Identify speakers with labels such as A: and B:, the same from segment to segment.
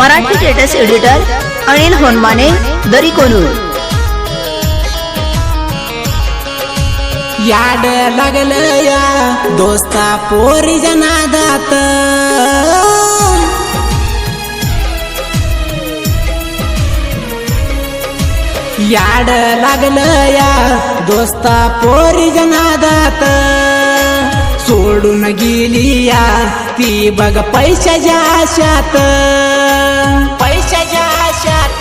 A: Marathi status editor Anil Honmane Darikonur.
B: याड लागलं या दोस्ता पोरी जनादात, याड लागलं या दोस्ता पोरी जनादात, सोडून गेली या ती बघ पैशाच्या आशात, पैशाच्या आशात।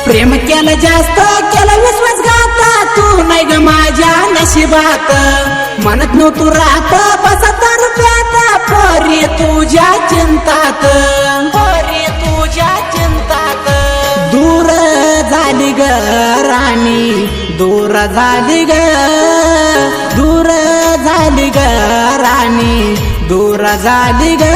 B: प्रेम केलं जास्त केलं विश्वासघात, तू नाही ग माझ्या नशिबात, म्हणत नव्हतो राहत बसत रुपयात, पोरी तुझ्या चिंतात, पोरी तुझ्या चिंतात। दूर झाली ग राणी, दूर झाली ग, दूर झाली ग राणी, दूर झाली ग।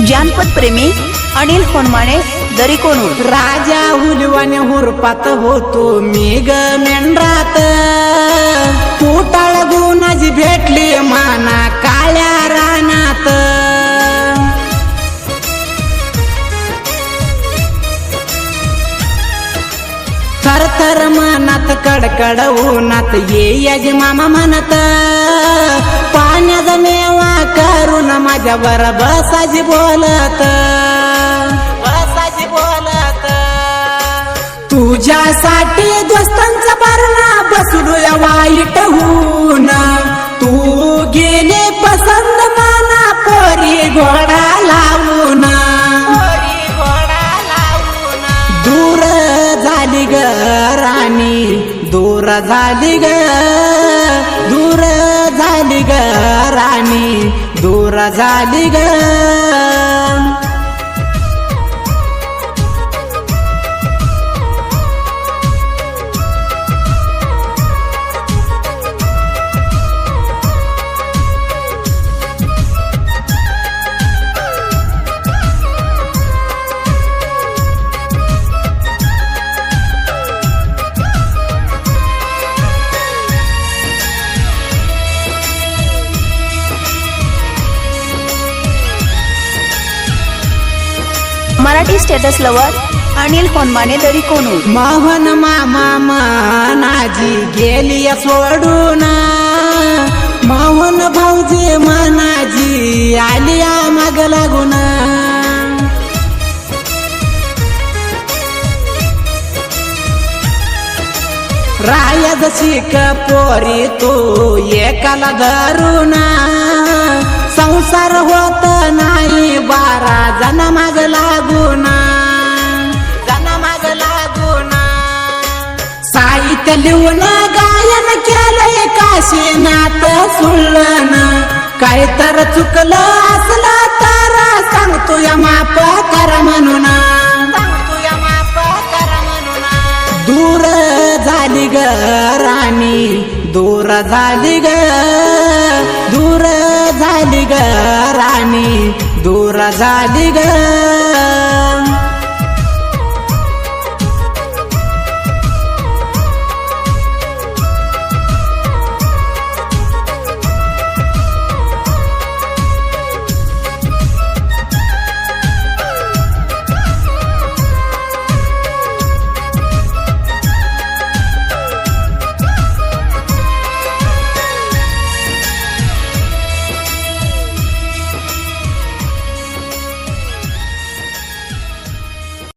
A: जानपद प्रेमी अनिल होनमाने दरीकोनूर।
B: राजा हुलवाने हुरपात होतो मी ग मेंढरात, कुटाळ गुणाची भेटली माना काळ्या रानात, थरथर मनात कडकड उन्हात ये यज मामा म्हणत, पाण्याचा मेवा करून माझ्या बर बसाजी बोलत, बसाजी बोलत। तुझ्यासाठी दोस्तांचा भरणा बसलो या वाईट होऊन, तू गेले पसंत माना पोरी घोडा लावून, पोरी घोडा लावून। दूर झाली ग राणी, दूर झाली ग, दूर झाली ग राणी, दूर झाली ग।
A: Marathi status lover Anil Honmane Darikonur.
B: मोहन मामा मनाजी गेली सोडून, मोहन भाऊजी मनाजी आलिया मग लागून, राया जशी पोरी तू एकाला धरून, संसार होत नाही 12 जण माग लागून, जण माग लागून। साहित्य लिहून गायन केलंय काशीनाथ सुळण, काय तर चुकलं असलं तर सांगतो या माफ कर म्हणून, सांगतो या माफ कर म्हणून। दूर झाली ग राणी, दूर झाली ग, दूर झाली ग राणी, दूर झाली ग।